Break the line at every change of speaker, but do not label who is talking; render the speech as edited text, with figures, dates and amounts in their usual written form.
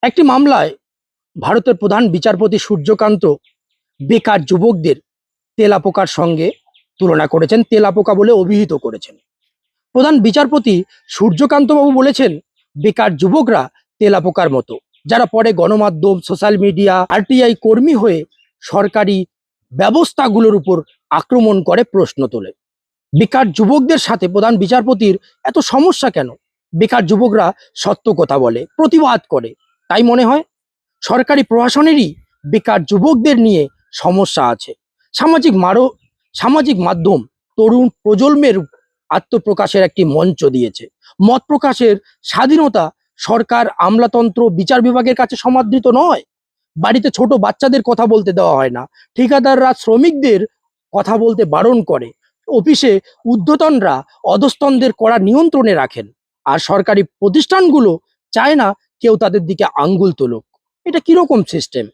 একটি মামলায় ভারতের প্রধান বিচারপতি সূর্যকান্ত বেকার যুবকদের তেলাপোকার সঙ্গে তুলনা করেছেন, তেলাপোকা বলে অভিহিত করেছেন। প্রধান বিচারপতি সূর্যকান্তবাবু বলেছেন, বেকার যুবকরা তেলাপোকার মতো, যারা পরে গণমাধ্যম, সোশ্যাল মিডিয়া, আরটিআই কর্মী হয়ে সরকারি ব্যবস্থাগুলোর উপর আক্রমণ করে, প্রশ্ন তোলে। বেকার যুবকদের সাথে প্রধান বিচারপতির এত সমস্যা কেন? বেকার যুবকরা সত্য কথা বলে, প্রতিবাদ করে, তাই মনে হয় সরকারি প্রশাসনেরই বেকার যুবকদের নিয়ে সমস্যা আছে। সামাজিক মাধ্যম তরুণ প্রজন্মের আত্মপ্রকাশের একটি মঞ্চ দিয়েছে। মত প্রকাশের স্বাধীনতা সরকার, আমলাতন্ত্র, বিচার বিভাগের কাছে সমাদৃত নয়। বাড়িতে ছোট বাচ্চাদের কথা বলতে দেওয়া হয় না, ঠিকাদাররা শ্রমিকদের কথা বলতে বারণ করে, অফিসে ঊর্ধ্বতনরা অধস্তনদের কড়া নিয়ন্ত্রণে রাখেন, আর সরকারি প্রতিষ্ঠানগুলো চায় না কেউ তাদের দিকে আঙ্গুল তুলুক। এটা কিরকম সিস্টেম?